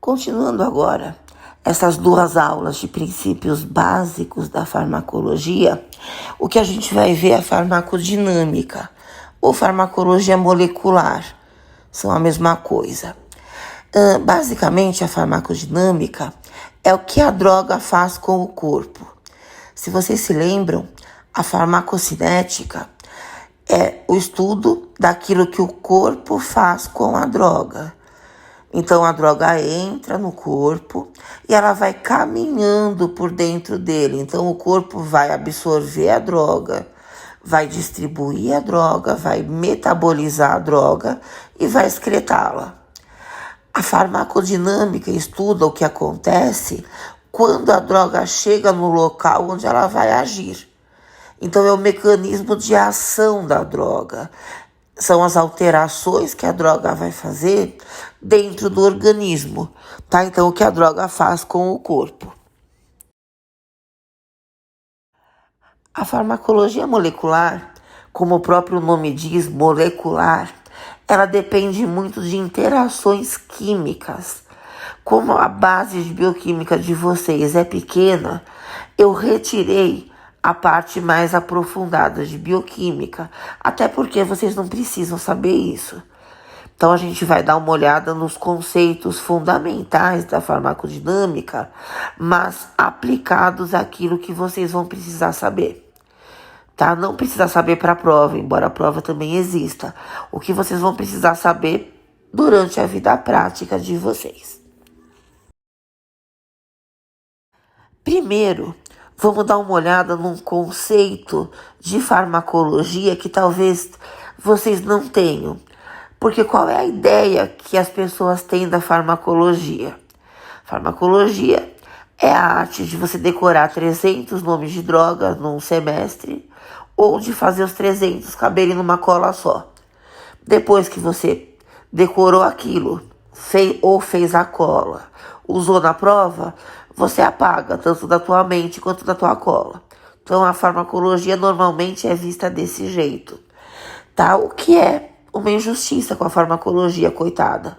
Continuando agora essas duas aulas de princípios básicos da farmacologia, o que a gente vai ver é a farmacodinâmica ou farmacologia molecular, são a mesma coisa. Basicamente, a farmacodinâmica é o que a droga faz com o corpo. Se vocês se lembram, a farmacocinética é o estudo daquilo que o corpo faz com a droga. Então, a droga entra no corpo e ela vai caminhando por dentro dele. Então, o corpo vai absorver a droga, vai distribuir a droga, vai metabolizar a droga e vai excretá-la. A farmacodinâmica estuda o que acontece quando a droga chega no local onde ela vai agir. Então, é o mecanismo de ação da droga. São as alterações que a droga vai fazer dentro do organismo, tá? Então, o que a droga faz com o corpo. A farmacologia molecular, como o próprio nome diz, molecular, ela depende muito de interações químicas. Como a base de bioquímica de vocês é pequena, eu retirei a parte mais aprofundada de bioquímica, até porque vocês não precisam saber isso. Então, a gente vai dar uma olhada nos conceitos fundamentais da farmacodinâmica, mas aplicados àquilo que vocês vão precisar saber. Tá? Não precisa saber para a prova, embora a prova também exista. O que vocês vão precisar saber durante a vida prática de vocês. Primeiro, vamos dar uma olhada num conceito de farmacologia que talvez vocês não tenham. Porque qual é a ideia que as pessoas têm da farmacologia? Farmacologia é a arte de você decorar 300 nomes de drogas num semestre ou de fazer os 300 caberem numa cola só. Depois que você decorou aquilo, fez a cola, usou na prova, você apaga tanto da tua mente quanto da tua cola. Então, a farmacologia normalmente é vista desse jeito, tá? O que é uma injustiça com a farmacologia, coitada.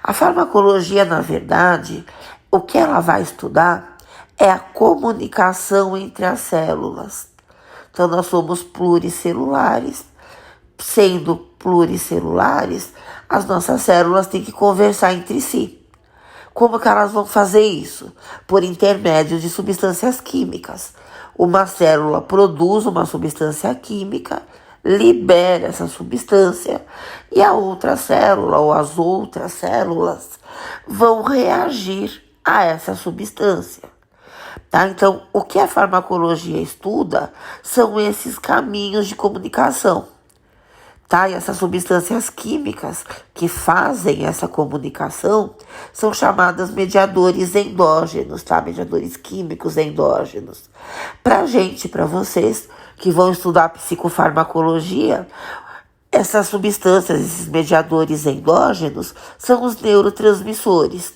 A farmacologia, na verdade, o que ela vai estudar é a comunicação entre as células. Então, nós somos pluricelulares. Sendo pluricelulares, as nossas células têm que conversar entre si. Como que elas vão fazer isso? Por intermédio de substâncias químicas. Uma célula produz uma substância química, libera essa substância e a outra célula ou as outras células vão reagir a essa substância. Tá? Então, o que a farmacologia estuda são esses caminhos de comunicação. Tá? E essas substâncias químicas que fazem essa comunicação são chamadas mediadores endógenos, tá? Mediadores químicos endógenos. Pra gente, para vocês que vão estudar psicofarmacologia, essas substâncias, esses mediadores endógenos, são os neurotransmissores.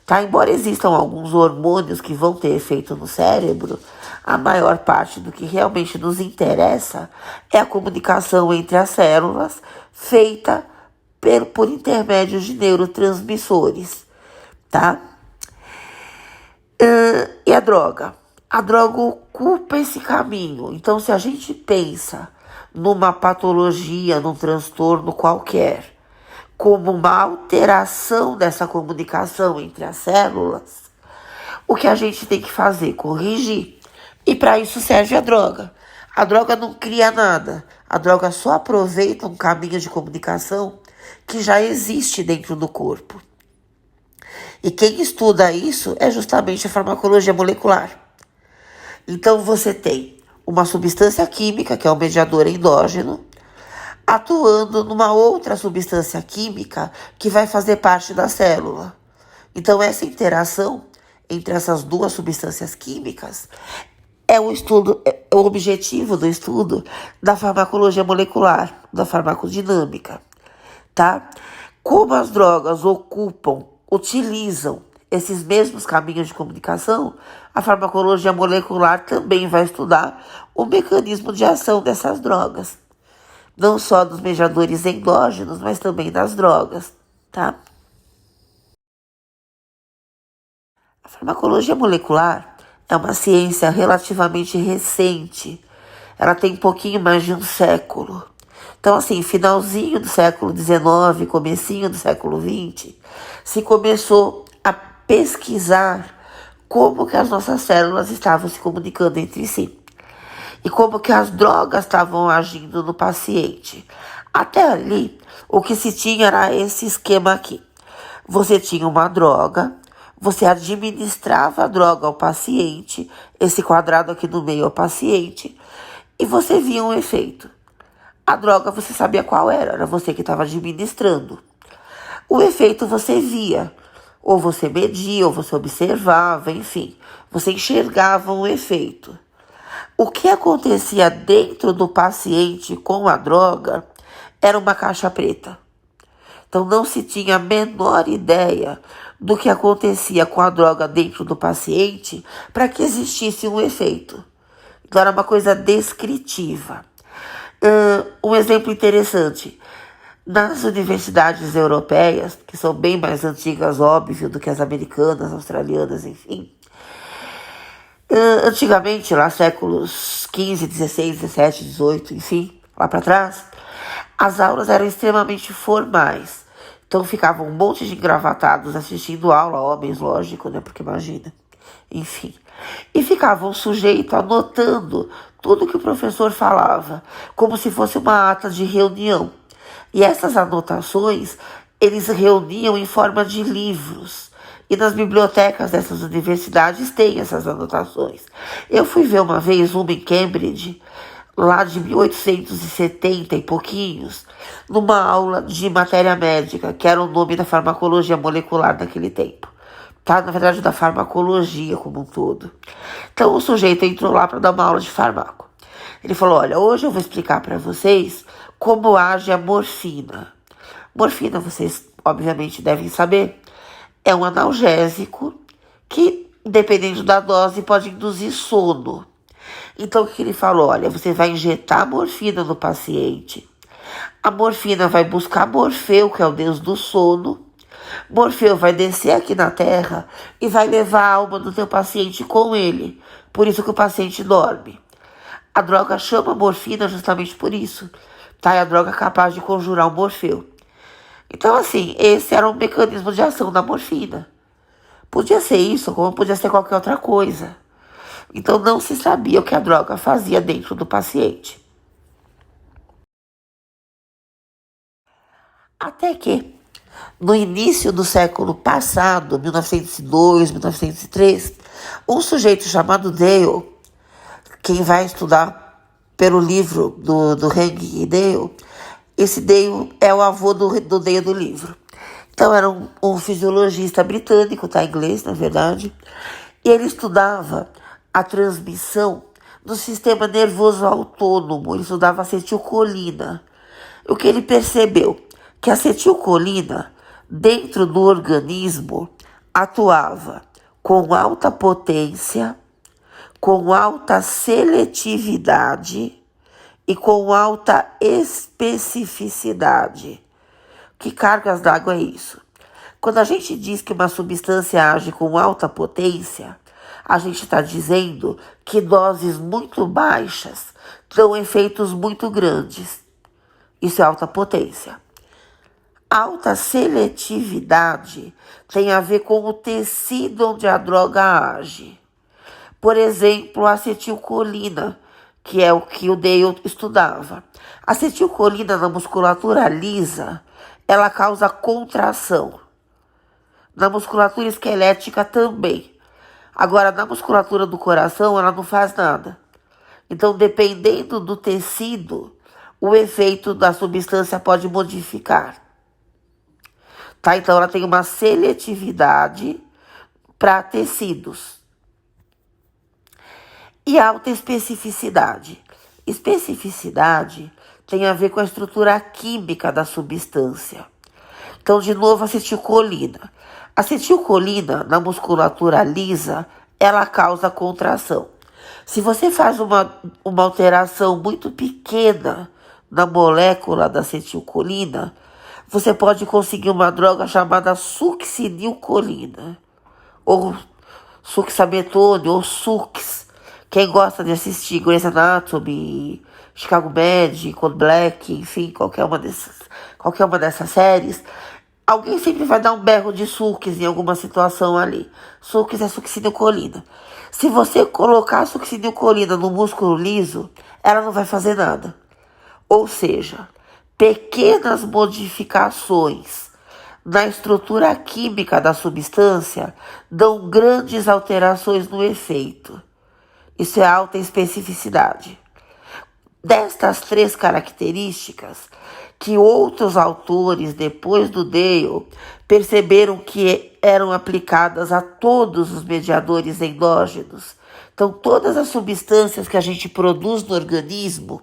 Tá? Embora existam alguns hormônios que vão ter efeito no cérebro, a maior parte do que realmente nos interessa é a comunicação entre as células feita por intermédio de neurotransmissores, tá? E a droga? A droga ocupa esse caminho. Então, se a gente pensa numa patologia, num transtorno qualquer, como uma alteração dessa comunicação entre as células, o que a gente tem que fazer? Corrigir. E para isso serve a droga. A droga não cria nada. A droga só aproveita um caminho de comunicação que já existe dentro do corpo. E quem estuda isso é justamente a farmacologia molecular. Então você tem uma substância química, que é o mediador endógeno, atuando numa outra substância química que vai fazer parte da célula. Então, essa interação entre essas duas substâncias químicas é o objetivo do estudo da farmacologia molecular, da farmacodinâmica, tá? Como as drogas utilizam esses mesmos caminhos de comunicação, a farmacologia molecular também vai estudar o mecanismo de ação dessas drogas. Não só dos mediadores endógenos, mas também das drogas, tá? A farmacologia molecular é uma ciência relativamente recente. Ela tem um pouquinho mais de um século. Então, assim, finalzinho do século XIX, comecinho do século XX, se começou a pesquisar como que as nossas células estavam se comunicando entre si e como que as drogas estavam agindo no paciente. Até ali, o que se tinha era esse esquema aqui. Você tinha uma droga, você administrava a droga ao paciente, esse quadrado aqui no meio ao paciente, e você via um efeito. A droga você sabia qual era você que estava administrando. O efeito você via, ou você media, ou você observava, enfim, você enxergava um efeito. O que acontecia dentro do paciente com a droga era uma caixa preta. Então não se tinha a menor ideia do que acontecia com a droga dentro do paciente para que existisse um efeito. Então era uma coisa descritiva. Um exemplo interessante. Nas universidades europeias, que são bem mais antigas, óbvio, do que as americanas, australianas, enfim. Antigamente, lá séculos XV, XVI, XVII, XVIII, enfim, lá para trás, as aulas eram extremamente formais. Então ficavam um monte de engravatados assistindo aula, homens, lógico, né? Porque imagina. Enfim. E ficavam sujeitos anotando tudo que o professor falava, como se fosse uma ata de reunião. E essas anotações, eles reuniam em forma de livros. E nas bibliotecas dessas universidades tem essas anotações. Eu fui ver uma vez uma em Cambridge, lá de 1870 e pouquinhos, numa aula de matéria médica, que era o nome da farmacologia molecular naquele tempo. Tá? Na verdade, da farmacologia como um todo. Então, o sujeito entrou lá para dar uma aula de farmaco. Ele falou, olha, hoje eu vou explicar para vocês como age a morfina. Morfina, vocês obviamente devem saber, é um analgésico que, dependendo da dose, pode induzir sono. Então, o que ele falou? Olha, você vai injetar morfina no paciente. A morfina vai buscar Morfeu, que é o deus do sono. Morfeu vai descer aqui na Terra e vai levar a alma do teu paciente com ele. Por isso que o paciente dorme. A droga chama morfina justamente por isso. Tá? É a droga capaz de conjurar o Morfeu. Então, assim, esse era o mecanismo de ação da morfina. Podia ser isso, como podia ser qualquer outra coisa. Então, não se sabia o que a droga fazia dentro do paciente. Até que, no início do século passado, 1902, 1903, um sujeito chamado Dale, quem vai estudar pelo livro do Heng e Dale, esse Dale é o avô do Dale do livro. Então era um fisiologista britânico, tá em inglês, na verdade, e ele estudava a transmissão do sistema nervoso autônomo, ele estudava acetilcolina. O que ele percebeu? Que a acetilcolina, dentro do organismo, atuava com alta potência, com alta seletividade e com alta especificidade. Que cargas d'água é isso? Quando a gente diz que uma substância age com alta potência, a gente está dizendo que doses muito baixas dão efeitos muito grandes. Isso é alta potência. Alta seletividade tem a ver com o tecido onde a droga age. Por exemplo, a acetilcolina, que é o que o Dale estudava. A acetilcolina na musculatura lisa, ela causa contração. Na musculatura esquelética também. Agora, na musculatura do coração, ela não faz nada. Então, dependendo do tecido, o efeito da substância pode modificar. Tá? Então, ela tem uma seletividade para tecidos. E alta especificidade. Especificidade tem a ver com a estrutura química da substância. Então, de novo, acetilcolina. A acetilcolina, na musculatura lisa, ela causa contração. Se você faz uma alteração muito pequena na molécula da acetilcolina, você pode conseguir uma droga chamada succinilcolina, ou succinylcholine ou Sux. Quem gosta de assistir Grey's Anatomy, Chicago Med, Code Black, enfim, qualquer uma dessas séries, alguém sempre vai dar um berro de Sux em alguma situação ali. Sux é succinylcolina. Se você colocar a succinylcolina no músculo liso, ela não vai fazer nada. Ou seja, pequenas modificações na estrutura química da substância dão grandes alterações no efeito. Isso é alta especificidade. Destas 3 características, que outros autores, depois do Dale, perceberam que eram aplicadas a todos os mediadores endógenos. Então, todas as substâncias que a gente produz no organismo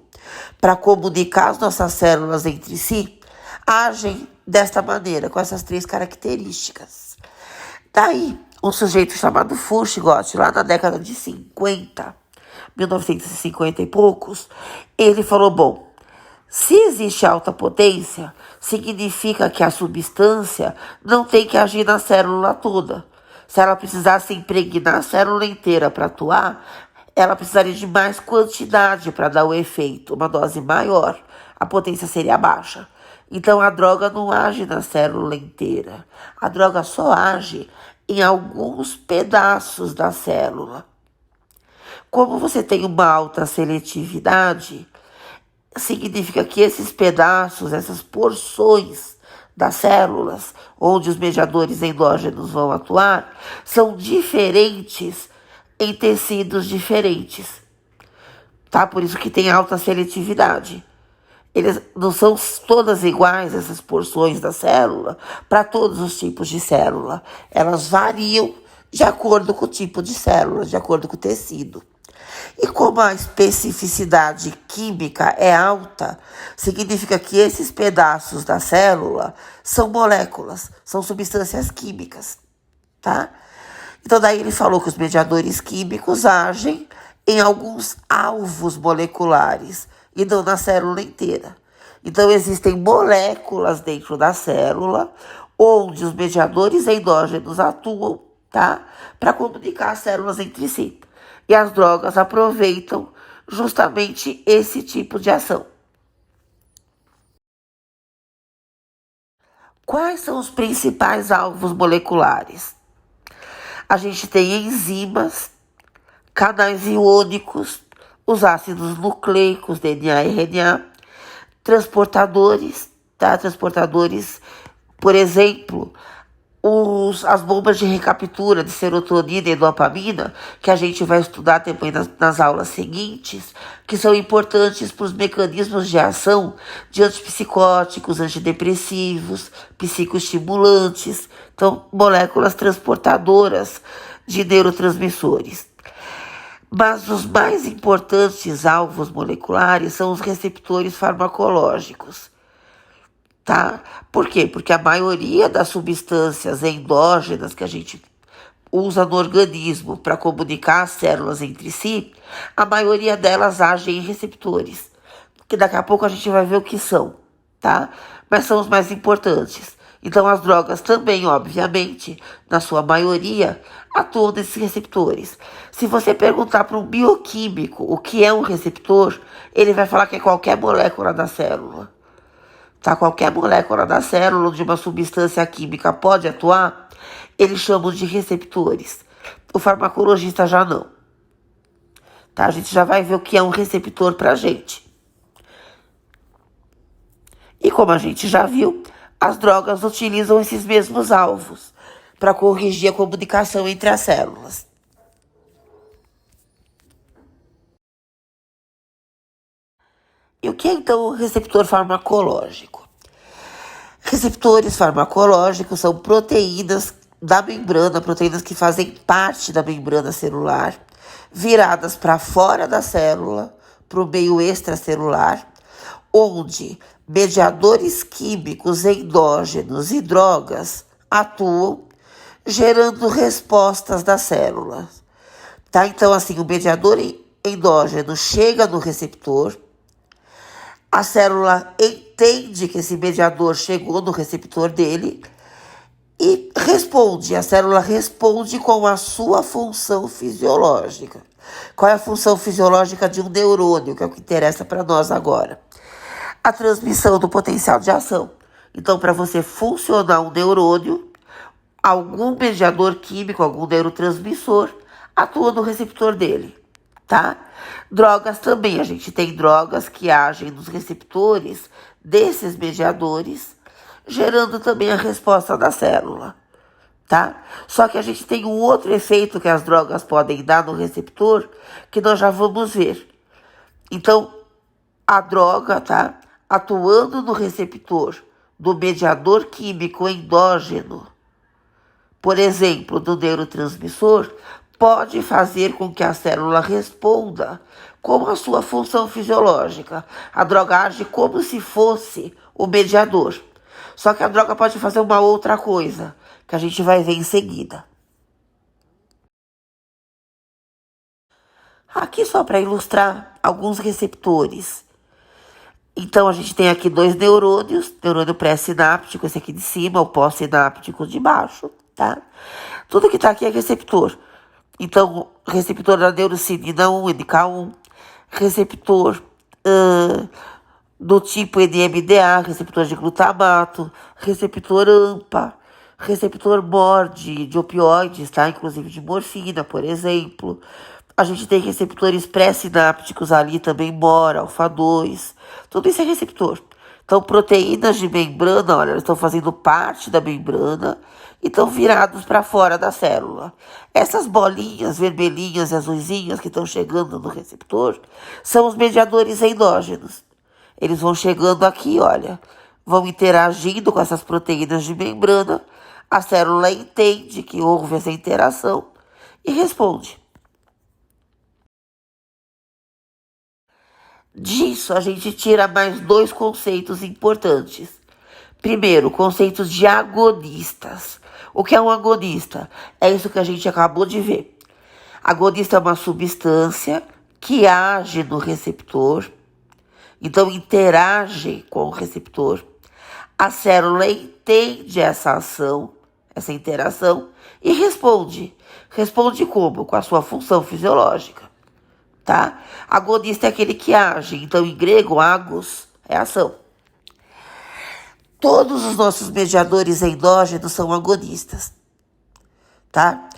para comunicar as nossas células entre si, agem desta maneira, com essas 3 características. Daí, um sujeito chamado Furchtgott, lá na década de 50, 1950 e poucos, ele falou, bom, se existe alta potência, significa que a substância não tem que agir na célula toda. Se ela precisasse impregnar a célula inteira para atuar, ela precisaria de mais quantidade para dar o efeito, uma dose maior. A potência seria baixa. Então a droga não age na célula inteira. A droga só age em alguns pedaços da célula. Como você tem uma alta seletividade, significa que esses pedaços, essas porções das células, onde os mediadores endógenos vão atuar, são diferentes em tecidos diferentes. Tá? Por isso que tem alta seletividade. Eles não são todas iguais, essas porções da célula, para todos os tipos de célula. Elas variam de acordo com o tipo de célula, de acordo com o tecido. E como a especificidade química é alta, significa que esses pedaços da célula são moléculas, são substâncias químicas, tá? Então daí ele falou que os mediadores químicos agem em alguns alvos moleculares e não na célula inteira. Então existem moléculas dentro da célula onde os mediadores endógenos atuam, tá? Para comunicar as células entre si. E as drogas aproveitam justamente esse tipo de ação. Quais são os principais alvos moleculares? A gente tem enzimas, canais iônicos, os ácidos nucleicos, DNA e RNA, transportadores, tá? Transportadores, por exemplo, as bombas de recaptura de serotonina e dopamina, que a gente vai estudar também nas aulas seguintes, que são importantes para os mecanismos de ação de antipsicóticos, antidepressivos, psicoestimulantes, então moléculas transportadoras de neurotransmissores. Mas os mais importantes alvos moleculares são os receptores farmacológicos. Tá? Por quê? Porque a maioria das substâncias endógenas que a gente usa no organismo para comunicar as células entre si, a maioria delas agem em receptores, que daqui a pouco a gente vai ver o que são, tá? Mas são os mais importantes. Então as drogas também, obviamente, na sua maioria, atuam nesses receptores. Se você perguntar para um bioquímico o que é um receptor, ele vai falar que é qualquer molécula da célula. Tá? Qualquer molécula da célula onde uma substância química pode atuar, eles chamam de receptores. O farmacologista já não. Tá? A gente já vai ver o que é um receptor pra gente. E como a gente já viu, as drogas utilizam esses mesmos alvos para corrigir a comunicação entre as células. E o que é então o receptor farmacológico? Receptores farmacológicos são proteínas da membrana, proteínas que fazem parte da membrana celular, viradas para fora da célula, para o meio extracelular, onde mediadores químicos endógenos e drogas atuam, gerando respostas das células. Tá? Então, assim, o mediador endógeno chega no receptor, a célula entende que esse mediador chegou no receptor dele e responde, a célula responde com a sua função fisiológica. Qual é a função fisiológica de um neurônio, que é o que interessa para nós agora? A transmissão do potencial de ação. Então, para você funcionar um neurônio, algum mediador químico, algum neurotransmissor, atua no receptor dele, tá? Drogas também, a gente tem drogas que agem nos receptores desses mediadores, gerando também a resposta da célula, tá? Só que a gente tem um outro efeito que as drogas podem dar no receptor, que nós já vamos ver. Então, a droga, tá? Atuando no receptor do mediador químico endógeno, por exemplo, do neurotransmissor, pode fazer com que a célula responda com a sua função fisiológica. A droga age como se fosse o mediador. Só que a droga pode fazer uma outra coisa, que a gente vai ver em seguida. Aqui só para ilustrar alguns receptores. Então, a gente tem aqui dois neurônios, neurônio pré-sináptico, esse aqui de cima, o pós-sináptico de baixo, tá? Tudo que tá aqui é receptor. Então, receptor da neurocinina 1, NK1, receptor do tipo NMDA, receptor de glutamato, receptor AMPA, receptor MOR de opioides, tá? Inclusive de morfina, por exemplo. A gente tem receptores pré-sinápticos ali também, MOR, alfa-2, tudo isso é receptor. Então, proteínas de membrana, olha, elas estão fazendo parte da membrana e estão virados para fora da célula. Essas bolinhas vermelhinhas e azuisinhas que estão chegando no receptor são os mediadores endógenos. Eles vão chegando aqui, olha, vão interagindo com essas proteínas de membrana, a célula entende que houve essa interação e responde. Disso, a gente tira mais dois conceitos importantes. Primeiro, conceitos de agonistas. O que é um agonista? É isso que a gente acabou de ver. Agonista é uma substância que age no receptor, então interage com o receptor. A célula entende essa ação, essa interação, e responde. Responde como? Com a sua função fisiológica. Tá? Agonista é aquele que age. Então, em grego, agos é ação. Todos os nossos mediadores endógenos são agonistas, tá?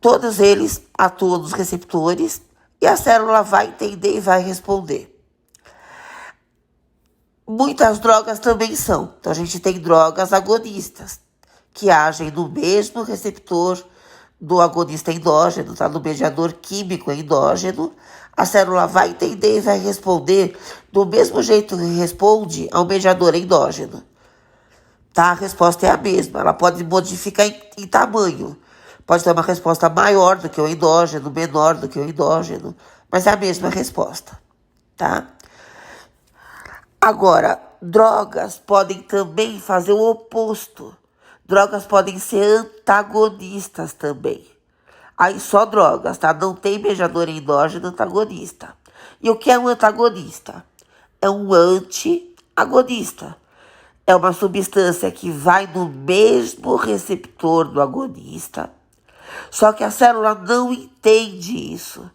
Todos eles atuam nos receptores e a célula vai entender e vai responder. Muitas drogas também são. Então, a gente tem drogas agonistas, que agem no mesmo receptor do agonista endógeno, tá? No mediador químico endógeno. A célula vai entender e vai responder do mesmo jeito que responde ao mediador endógeno. Tá? A resposta é a mesma. Ela pode modificar em tamanho. Pode ter uma resposta maior do que o endógeno, menor do que o endógeno, mas é a mesma resposta. Tá? Agora, drogas podem também fazer o oposto. Drogas podem ser antagonistas também. Aí só drogas, tá? Não tem mediador endógeno antagonista. E o que é um antagonista? É um anti-agonista. É uma substância que vai no mesmo receptor do agonista, só que a célula não entende isso.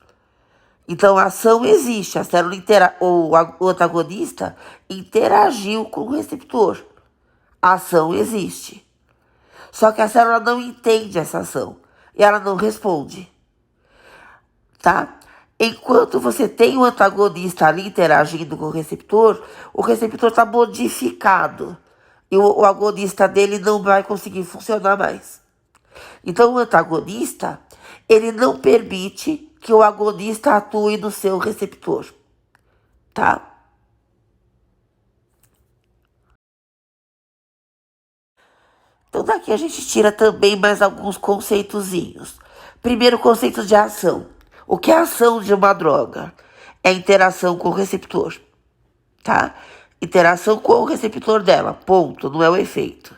Então a ação existe, a célula o antagonista interagiu com o receptor. A ação existe. Só que a célula não entende essa ação e ela não responde, tá? Enquanto você tem o antagonista ali interagindo com o receptor está modificado e o agonista dele não vai conseguir funcionar mais. Então o antagonista, ele não permite que o agonista atue no seu receptor, tá? Então daqui a gente tira também mais alguns conceitozinhos. Primeiro, conceito de ação. O que é a ação de uma droga? É a interação com o receptor, tá? Interação com o receptor dela, ponto, não é o efeito.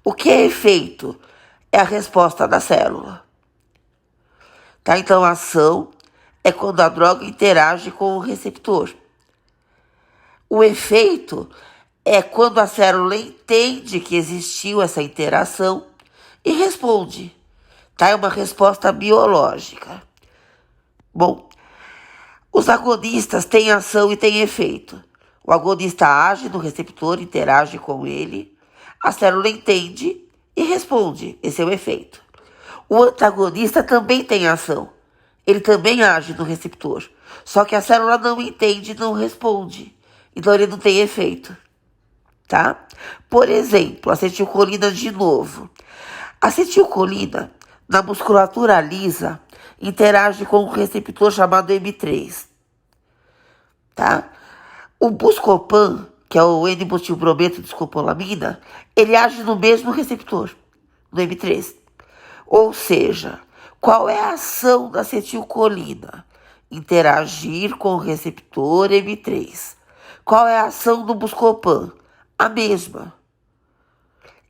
O que é efeito? É a resposta da célula, tá? Então a ação é quando a droga interage com o receptor. O efeito é quando a célula entende que existiu essa interação e responde. Tá? É uma resposta biológica. Bom, os agonistas têm ação e têm efeito. O agonista age no receptor, interage com ele, a célula entende e responde. Esse é o efeito. O antagonista também tem ação. Ele também age no receptor. Só que a célula não entende e não responde. Então ele não tem efeito. Tá? Por exemplo, acetilcolina de novo. A acetilcolina, na musculatura lisa, interage com um receptor chamado M3. Tá? O Buscopan, que é o N-metilbrometo de escopolamina, ele age no mesmo receptor, no M3. Ou seja, qual é a ação da acetilcolina? Interagir com o receptor M3. Qual é a ação do Buscopan? A mesma.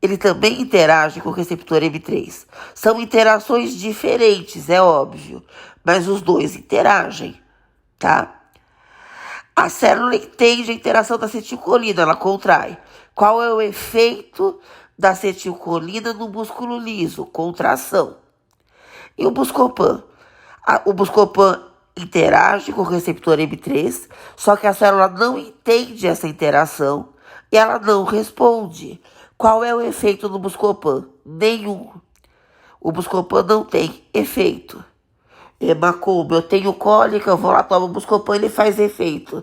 Ele também interage com o receptor M3. São interações diferentes, é óbvio, mas os dois interagem, tá? A célula entende a interação da acetilcolina, ela contrai. Qual é o efeito da acetilcolina no músculo liso? Contração. E o Buscopan? O Buscopan interage com o receptor M3, só que a célula não entende essa interação e ela não responde. Qual é o efeito do Buscopan? Nenhum. O Buscopan não tem efeito. Macumba, eu tenho cólica, eu vou lá, tomo Buscopan, ele faz efeito.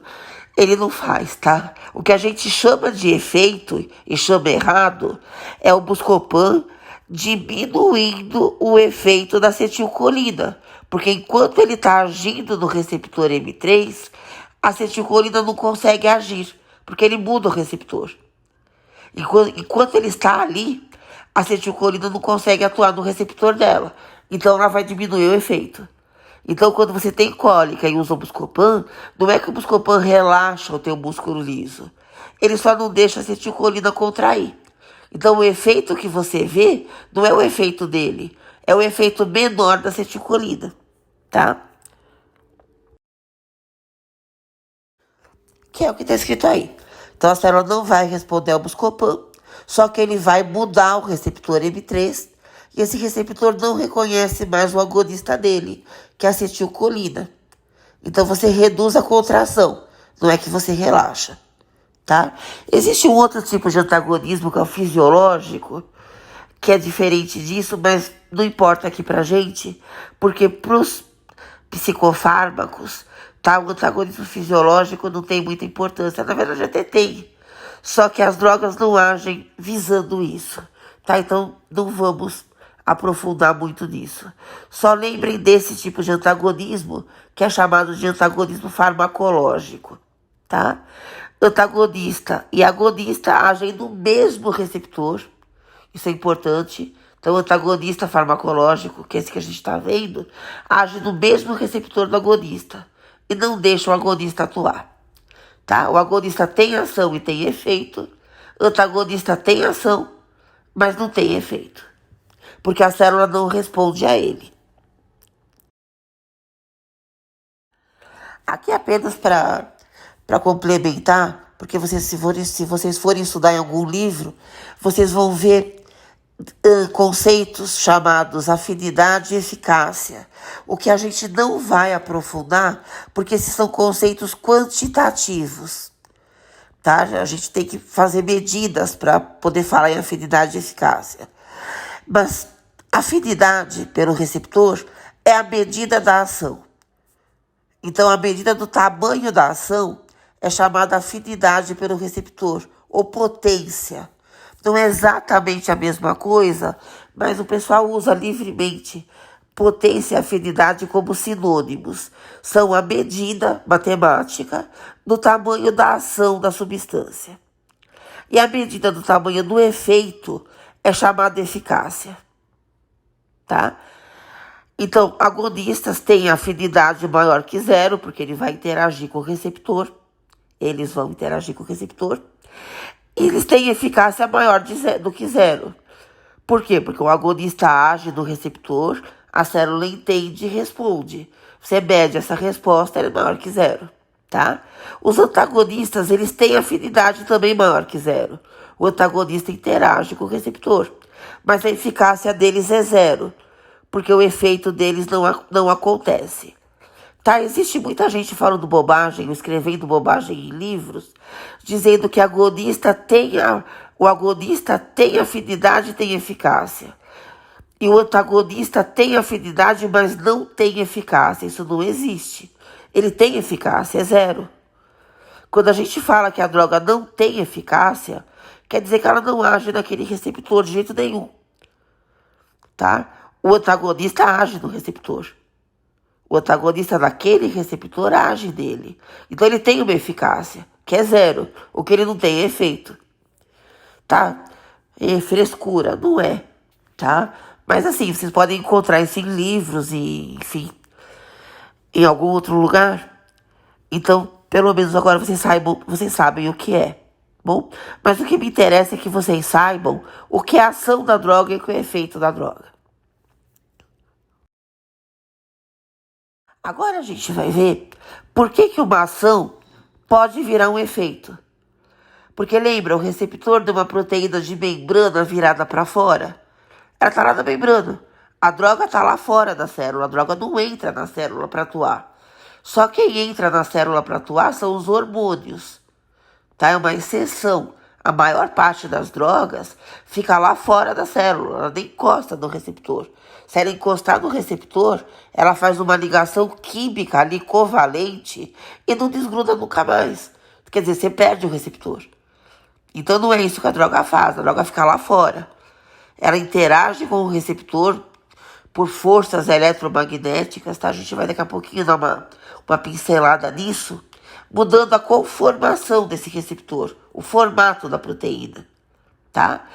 Ele não faz, tá? O que a gente chama de efeito, e chama errado, é o Buscopan diminuindo o efeito da acetilcolina. Porque enquanto ele está agindo no receptor M3, a acetilcolina não consegue agir, porque ele muda o receptor. Enquanto ele está ali, a acetilcolina não consegue atuar no receptor dela. Então ela vai diminuir o efeito. Então, quando você tem cólica e usa o Buscopan, não é que o Buscopan relaxa o teu músculo liso. Ele só não deixa a acetilcolina contrair. Então, o efeito que você vê não é o efeito dele. É o efeito menor da acetilcolina, tá? Que é o que está escrito aí. Então, a célula não vai responder ao Buscopan, só que ele vai mudar o receptor M3, e esse receptor não reconhece mais o agonista dele, que é a acetilcolina. Então você reduz a contração, não é que você relaxa, tá? Existe um outro tipo de antagonismo que é o fisiológico, que é diferente disso, mas não importa aqui pra gente, porque pros psicofármacos, tá? O antagonismo fisiológico não tem muita importância, na verdade até tem, só que as drogas não agem visando isso, tá? Então não vamos aprofundar muito nisso. Só lembrem desse tipo de antagonismo, que é chamado de antagonismo farmacológico, tá? Antagonista e agonista agem no mesmo receptor, isso é importante. Então, o antagonista farmacológico, que é esse que a gente está vendo, age no mesmo receptor do agonista e não deixa o agonista atuar, tá? O agonista tem ação e tem efeito, o antagonista tem ação, mas não tem efeito, porque a célula não responde a ele. Aqui apenas para complementar, porque se vocês forem estudar em algum livro, vocês vão ver conceitos chamados afinidade e eficácia, o que a gente não vai aprofundar, porque esses são conceitos quantitativos, tá? A gente tem que fazer medidas para poder falar em afinidade e eficácia. Mas afinidade pelo receptor é a medida da ação. Então, a medida do tamanho da ação é chamada afinidade pelo receptor, ou potência. Não é exatamente a mesma coisa, mas o pessoal usa livremente potência e afinidade como sinônimos. São a medida matemática do tamanho da ação da substância. E a medida do tamanho do efeito é chamada eficácia, tá? Então, agonistas têm afinidade maior que zero, porque ele vai interagir com o receptor. Eles vão interagir com o receptor. E eles têm eficácia maior do que zero. Por quê? Porque o agonista age no receptor, a célula entende e responde. Você mede essa resposta, ela é maior que zero, tá? Os antagonistas, eles têm afinidade também maior que zero. O antagonista interage com o receptor. mas a eficácia deles é zero, porque o efeito deles não acontece. Tá, existe muita gente falando bobagem, escrevendo bobagem em livros, dizendo que o agonista tem afinidade e tem eficácia. E o antagonista tem afinidade, mas não tem eficácia. Isso não existe. Ele tem eficácia, é zero. Quando a gente fala que a droga não tem eficácia, quer dizer que ela não age naquele receptor de jeito nenhum. Tá? O antagonista age no receptor. O antagonista daquele receptor age nele. Então ele tem uma eficácia, que é zero. O que ele não tem é efeito. Tá? É frescura, não é. Tá? Mas assim, vocês podem encontrar isso em livros e, enfim, em algum outro lugar. Então, pelo menos agora vocês sabem o que é. Bom? Mas o que me interessa é que vocês saibam o que é a ação da droga e o que é o efeito da droga. Agora a gente vai ver por que uma ação pode virar um efeito. Porque lembra, o receptor de uma proteína de membrana virada para fora, ela está lá na membrana. A droga está lá fora da célula, a droga não entra na célula para atuar. Só quem entra na célula para atuar são os hormônios. Tá? É uma exceção. A maior parte das drogas fica lá fora da célula, ela nem encosta no receptor. Se ela encostar no receptor, ela faz uma ligação química ali, covalente, e não desgruda nunca mais. Quer dizer, você perde o receptor. Então não é isso que a droga faz, a droga fica lá fora. Ela interage com o receptor por forças eletromagnéticas, tá? A gente vai daqui a pouquinho dar uma pincelada nisso, mudando a conformação desse receptor, o formato da proteína, tá?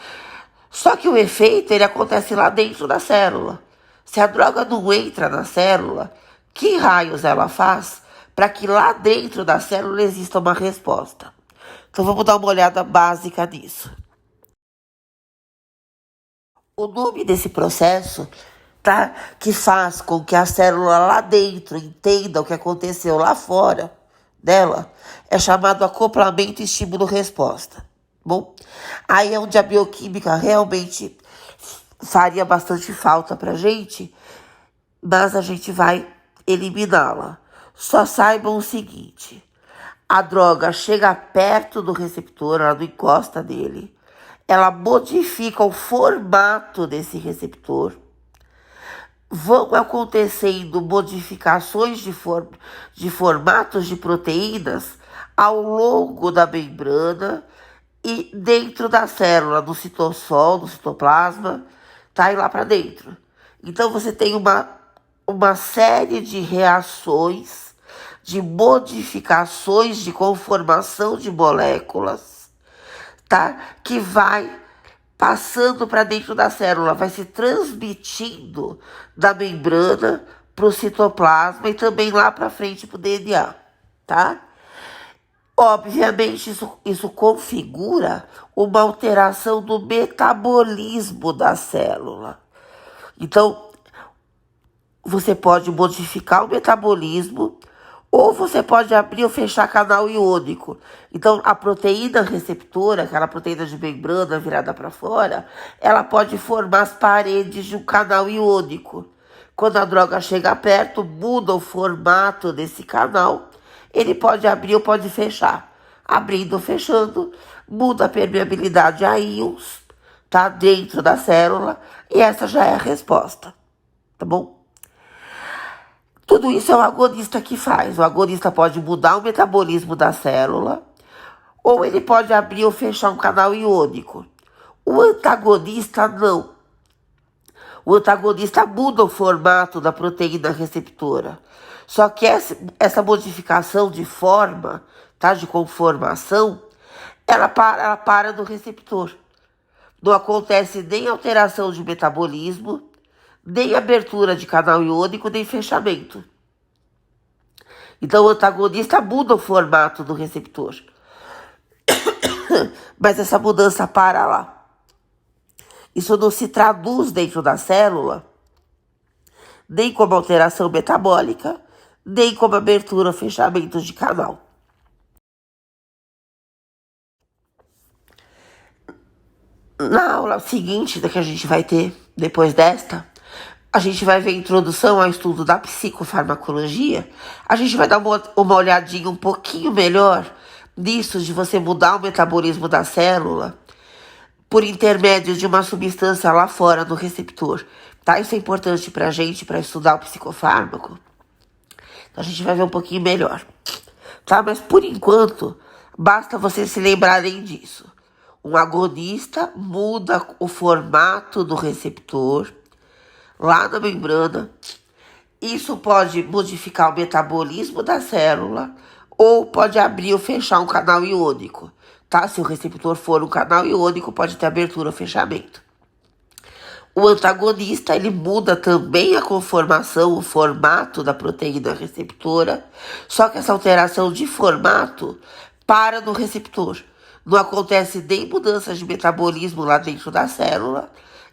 Só que o efeito, ele acontece lá dentro da célula. Se a droga não entra na célula, que raios ela faz para que lá dentro da célula exista uma resposta? Então vamos dar uma olhada básica nisso. O nome desse processo, tá, que faz com que a célula lá dentro entenda o que aconteceu lá fora dela, é chamado acoplamento estímulo-resposta. Bom, aí é onde a bioquímica realmente faria bastante falta pra gente, mas a gente vai eliminá-la. Só saibam o seguinte: a droga chega perto do receptor, ela não encosta nele, ela modifica o formato desse receptor, vão acontecendo modificações de formatos de proteínas ao longo da membrana e dentro da célula, no citossol, no citoplasma, tá aí lá para dentro. Então você tem uma série de reações, de modificações de conformação de moléculas, tá? Que vai passando para dentro da célula, vai se transmitindo da membrana para o citoplasma e também lá para frente para o DNA, tá? Obviamente, isso configura uma alteração do metabolismo da célula. Então, você pode modificar o metabolismo ou você pode abrir ou fechar canal iônico. Então, a proteína receptora, aquela proteína de membrana virada para fora, ela pode formar as paredes de um canal iônico. Quando a droga chega perto, muda o formato desse canal. Ele pode abrir ou pode fechar. Abrindo ou fechando, muda a permeabilidade a íons, tá? Dentro da célula. E essa já é a resposta, tá bom? Tudo isso é o agonista que faz. O agonista pode mudar o metabolismo da célula, ou ele pode abrir ou fechar um canal iônico. O antagonista não. O antagonista muda o formato da proteína receptora. Só que essa modificação de forma, tá, de conformação, ela para no receptor. Não acontece nem alteração de metabolismo, nem abertura de canal iônico, nem fechamento. Então o antagonista muda o formato do receptor. Mas essa mudança para lá. Isso não se traduz dentro da célula nem como alteração metabólica, nem como abertura ou fechamento de canal. Na aula seguinte da que a gente vai ter, depois desta, a gente vai ver a introdução ao estudo da psicofarmacologia. A gente vai dar uma olhadinha um pouquinho melhor nisso de você mudar o metabolismo da célula por intermédio de uma substância lá fora no receptor. Tá? Isso é importante pra gente, para estudar o psicofármaco. Então a gente vai ver um pouquinho melhor. Tá? Mas por enquanto, basta vocês se lembrarem disso. Um agonista muda o formato do receptor lá na membrana. Isso pode modificar o metabolismo da célula ou pode abrir ou fechar um canal iônico. Tá? Se o receptor for um canal iônico, pode ter abertura ou fechamento. O antagonista, ele muda também a conformação, o formato da proteína receptora, só que essa alteração de formato para no receptor. Não acontece nem mudança de metabolismo lá dentro da célula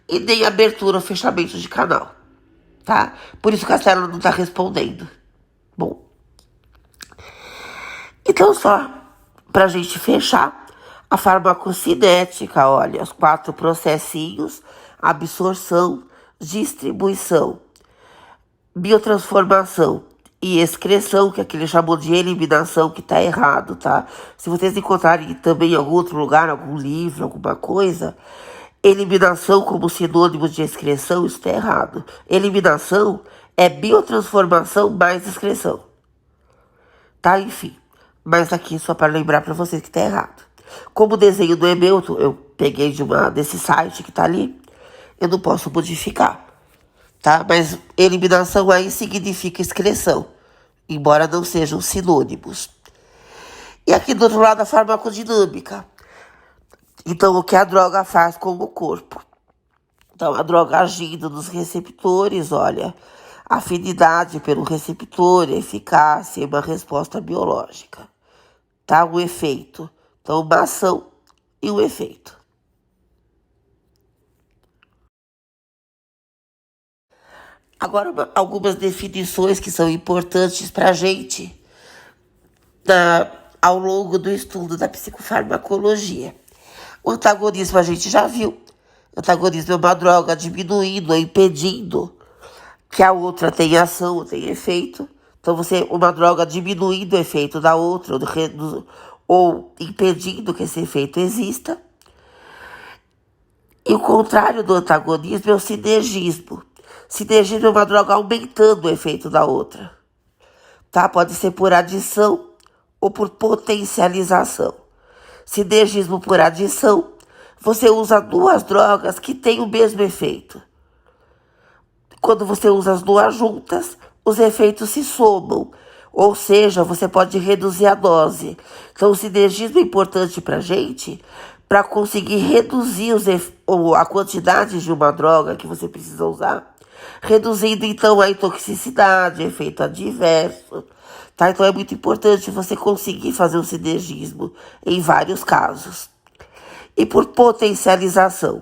e nem abertura ou fechamento de canal, tá? Por isso que a célula não está respondendo. Bom, então só para a gente fechar, a farmacocinética, olha, os 4 processinhos: absorção, distribuição, biotransformação e excreção, que aquele chamou de eliminação, que tá errado, tá? Se vocês encontrarem também em algum outro lugar, algum livro, alguma coisa, eliminação como sinônimo de excreção, isso tá errado. Eliminação é biotransformação mais excreção. Tá, enfim. Mas aqui só para lembrar para vocês que tá errado. Como o desenho não é meu, eu peguei desse site que tá ali, eu não posso modificar, tá? Mas eliminação aí significa excreção, embora não sejam sinônimos. E aqui do outro lado a farmacodinâmica. Então, o que a droga faz com o corpo. Então, a droga agindo nos receptores, olha, afinidade pelo receptor, eficácia e uma resposta biológica. Tá? O efeito. Então, uma ação e um efeito. Agora, algumas definições que são importantes para a gente ao longo do estudo da psicofarmacologia. O antagonismo a gente já viu. O antagonismo é uma droga diminuindo ou impedindo que a outra tenha ação ou tenha efeito. Então, uma droga diminuindo o efeito da outra ou impedindo que esse efeito exista. E o contrário do antagonismo é o sinergismo. Sinergismo é uma droga aumentando o efeito da outra. Tá? Pode ser por adição ou por potencialização. Sinergismo por adição, você usa 2 drogas que têm o mesmo efeito. Quando você usa as 2 juntas, os efeitos se somam. Ou seja, você pode reduzir a dose. Então, o sinergismo é importante para a gente para conseguir reduzir a quantidade de uma droga que você precisa usar, reduzindo então a intoxicidade, efeito adverso. Tá? Então é muito importante você conseguir fazer um sinergismo em vários casos. E por potencialização.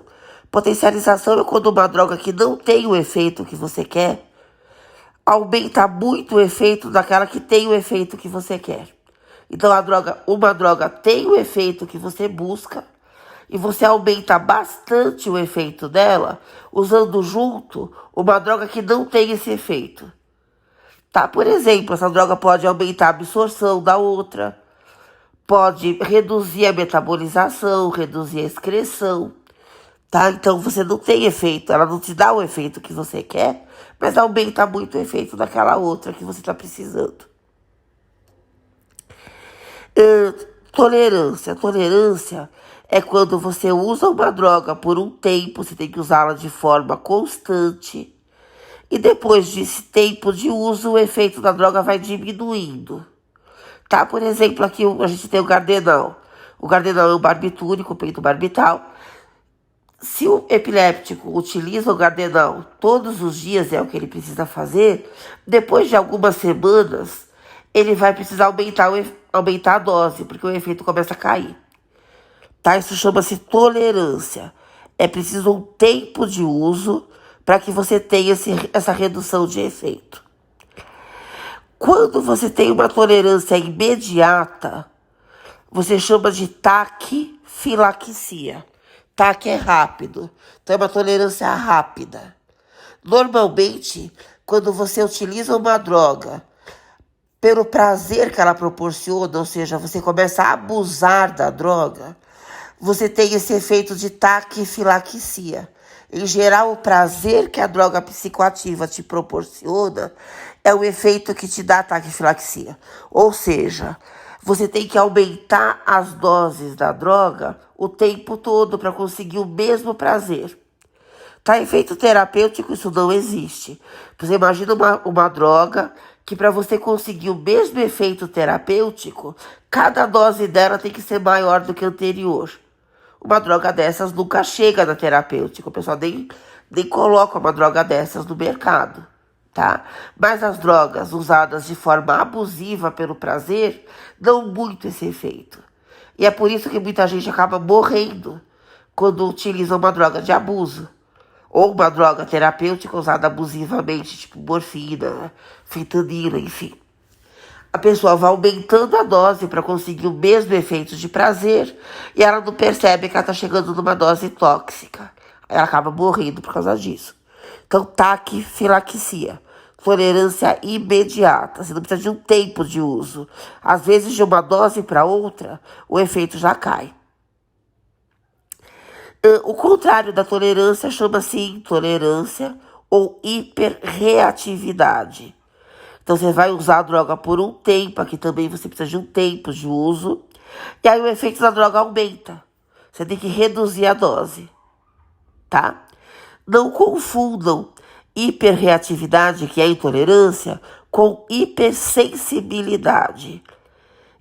Potencialização é quando uma droga que não tem o efeito que você quer aumenta muito o efeito daquela que tem o efeito que você quer. Então uma droga tem o efeito que você busca e você aumenta bastante o efeito dela usando junto uma droga que não tem esse efeito. Tá? Por exemplo, essa droga pode aumentar a absorção da outra, pode reduzir a metabolização, reduzir a excreção. Tá? Então você não tem efeito, ela não te dá o efeito que você quer, mas aumenta muito o efeito daquela outra que você está precisando. Tolerância. Tolerância é quando você usa uma droga por um tempo, você tem que usá-la de forma constante. E depois desse tempo de uso, o efeito da droga vai diminuindo. Tá? Por exemplo, aqui a gente tem o Gardenal. O Gardenal é um barbitúrico, pentobarbital. Se o epiléptico utiliza o Gardenal todos os dias, é o que ele precisa fazer, depois de algumas semanas, ele vai precisar aumentar a dose, porque o efeito começa a cair. Tá? Isso chama-se tolerância. É preciso um tempo de uso para que você tenha essa redução de efeito. Quando você tem uma tolerância imediata, você chama de taquifilaxia. tá? Que é rápido. Então é uma tolerância rápida. Normalmente, quando você utiliza uma droga pelo prazer que ela proporciona, ou seja, você começa a abusar da droga, você tem esse efeito de taquifilaxia. Em geral, o prazer que a droga psicoativa te proporciona é o efeito que te dá taquifilaxia. Ou seja, você tem que aumentar as doses da droga o tempo todo para conseguir o mesmo prazer. Tá, efeito terapêutico, isso não existe. Você imagina uma droga que para você conseguir o mesmo efeito terapêutico, cada dose dela tem que ser maior do que a anterior. Uma droga dessas nunca chega na terapêutica. O pessoal nem coloca uma droga dessas no mercado, tá? Mas as drogas usadas de forma abusiva pelo prazer dão muito esse efeito. E é por isso que muita gente acaba morrendo quando utiliza uma droga de abuso. Ou uma droga terapêutica usada abusivamente, tipo morfina, fentanilo, enfim. A pessoa vai aumentando a dose para conseguir o mesmo efeito de prazer e ela não percebe que ela está chegando numa dose tóxica. Ela acaba morrendo por causa disso. Então, taquifilaxia, tolerância imediata. Você não precisa de um tempo de uso. Às vezes, de uma dose para outra, o efeito já cai. O contrário da tolerância chama-se intolerância ou hiperreatividade. Então, você vai usar a droga por um tempo, aqui também você precisa de um tempo de uso, e aí o efeito da droga aumenta. Você tem que reduzir a dose, tá? Não confundam hiperreatividade, que é intolerância, com hipersensibilidade.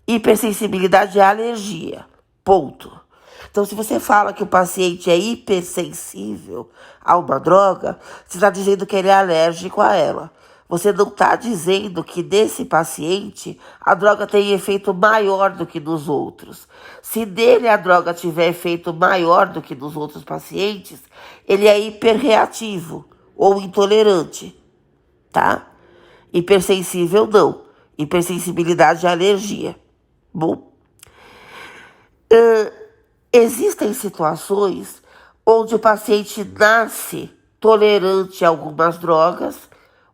Hipersensibilidade é alergia, ponto. Então, se você fala que o paciente é hipersensível a uma droga, você está dizendo que ele é alérgico a ela. Você não está dizendo que nesse paciente a droga tem efeito maior do que nos outros. Se nele a droga tiver efeito maior do que nos outros pacientes, ele é hiperreativo ou intolerante, tá? Hipersensível não. Hipersensibilidade é alergia. Bom, existem situações onde o paciente nasce tolerante a algumas drogas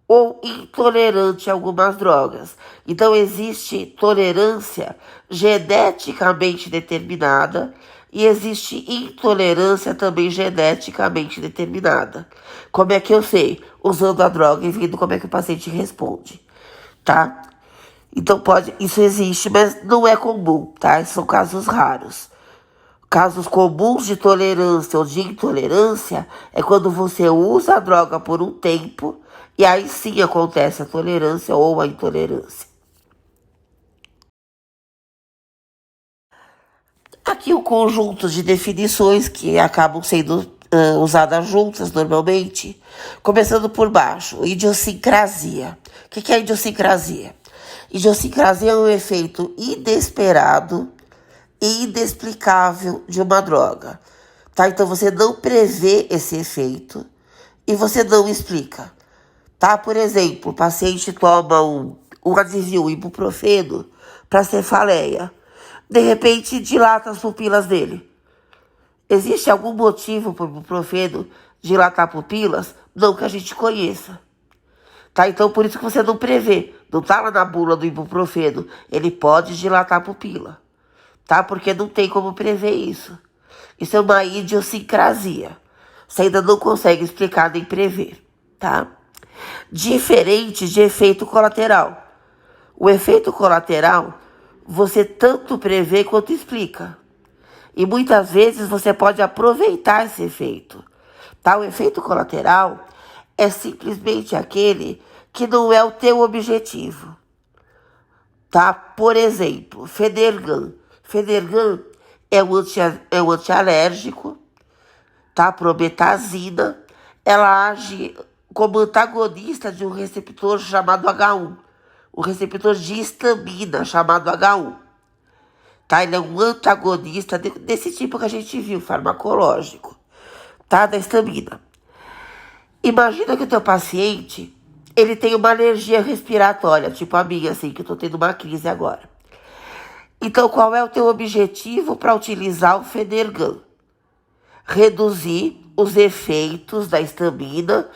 ou intolerante a algumas drogas. Então, existe tolerância geneticamente determinada e existe intolerância também geneticamente determinada. Como é que eu sei? Usando a droga e vendo como é que o paciente responde, tá? Então, isso existe, mas não é comum, tá? São casos raros. Casos comuns de tolerância ou de intolerância é quando você usa a droga por um tempo e aí sim acontece a tolerância ou a intolerância. Aqui o conjunto de definições que acabam sendo usadas juntas normalmente, começando por baixo, idiosincrasia. O que é idiosincrasia? Idiosincrasia é um efeito inesperado e inexplicável de uma droga, tá? Então você não prevê esse efeito e você não explica, tá? Por exemplo, o paciente toma um Advil, um ibuprofeno para cefaleia, de repente dilata as pupilas dele. Existe algum motivo para o ibuprofeno dilatar pupilas? Não que a gente conheça, tá? Então por isso que você não prevê, não tá lá na bula do ibuprofeno, ele pode dilatar a pupila, tá? Porque não tem como prever isso. Isso é uma idiosincrasia. Você ainda não consegue explicar nem prever, tá? Diferente de efeito colateral. O efeito colateral, você tanto prevê quanto explica. E muitas vezes você pode aproveitar esse efeito, tá? O efeito colateral é simplesmente aquele que não é o teu objetivo, tá? Por exemplo, Fenergan. Fenergan é um antialérgico, tá? Prometazina. Ela age como antagonista de um receptor chamado H1. Um receptor de histamina chamado H1. Tá? Ele é um antagonista desse tipo que a gente viu, farmacológico, tá? Da histamina. Imagina que o teu paciente, ele tem uma alergia respiratória, tipo a minha, assim, que eu tô tendo uma crise agora. Então, qual é o teu objetivo para utilizar o Fenergan? reduzir os efeitos da histamina,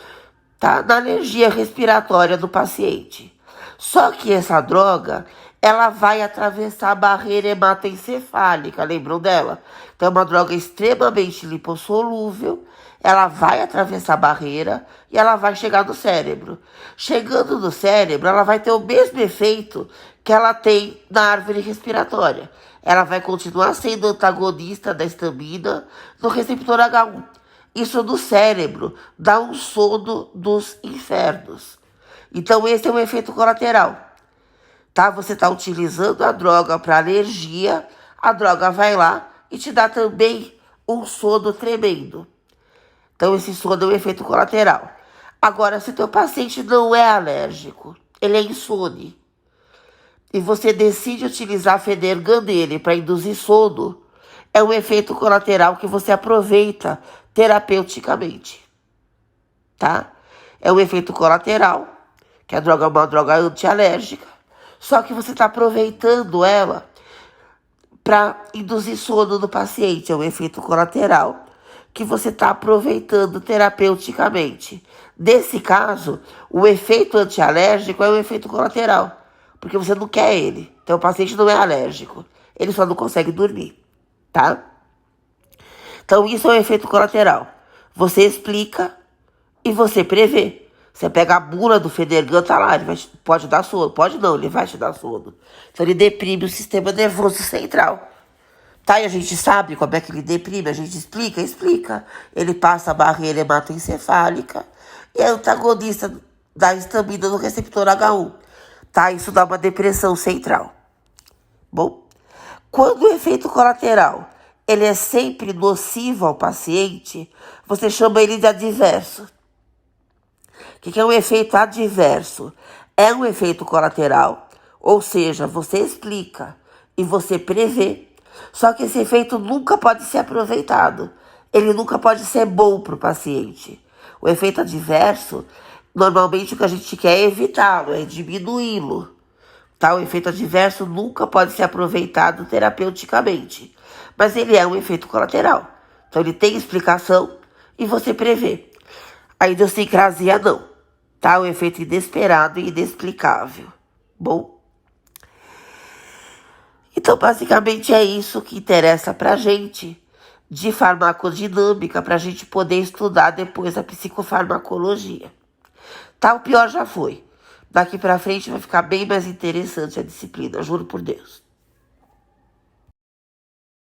tá, na alergia respiratória do paciente. Só que essa droga, ela vai atravessar a barreira hematoencefálica, lembram dela? Então é uma droga extremamente lipossolúvel, ela vai atravessar a barreira e ela vai chegar no cérebro. Chegando no cérebro, ela vai ter o mesmo efeito que ela tem na árvore respiratória. Ela vai continuar sendo antagonista da histamina no receptor H1. Isso no cérebro dá um sono dos infernos. Então esse é um efeito colateral. Tá? Você está utilizando a droga para alergia, a droga vai lá e te dá também um sono tremendo. Então esse sono é um efeito colateral. Agora, se teu paciente não é alérgico, ele é insone, e você decide utilizar a Fenergan dele para induzir sono, é um efeito colateral que você aproveita terapeuticamente, tá? É um efeito colateral, que a droga é uma droga antialérgica, só que você está aproveitando ela para induzir sono no paciente. É um efeito colateral que você está aproveitando terapeuticamente. Nesse caso, o efeito antialérgico é um efeito colateral, porque você não quer ele. Então o paciente não é alérgico, ele só não consegue dormir, tá? Então isso é um efeito colateral. Você explica e você prevê. Você pega a bula do Fenergan, tá lá, pode dar sono. Pode não, ele vai te dar sono. Então ele deprime o sistema nervoso central. Tá, e a gente sabe como é que ele deprime, a gente explica. Ele passa a barreira hematoencefálica e é antagonista da histamina no receptor H1. Tá, isso dá uma depressão central. Bom, quando o efeito colateral ele é sempre nocivo ao paciente, você chama ele de adverso. O que é um efeito adverso? É um efeito colateral, ou seja, você explica e você prevê, só que esse efeito nunca pode ser aproveitado. Ele nunca pode ser bom para o paciente. O efeito adverso, normalmente o que a gente quer é evitá-lo, é diminuí-lo. Tá? O efeito adverso nunca pode ser aproveitado terapeuticamente, mas ele é um efeito colateral. Então ele tem explicação e você prevê. A idiosincrasia não, tá? O efeito inesperado e inexplicável. Bom, então basicamente é isso que interessa pra gente de farmacodinâmica, pra gente poder estudar depois a psicofarmacologia. Tá? O pior já foi. Daqui pra frente vai ficar bem mais interessante a disciplina, juro por Deus.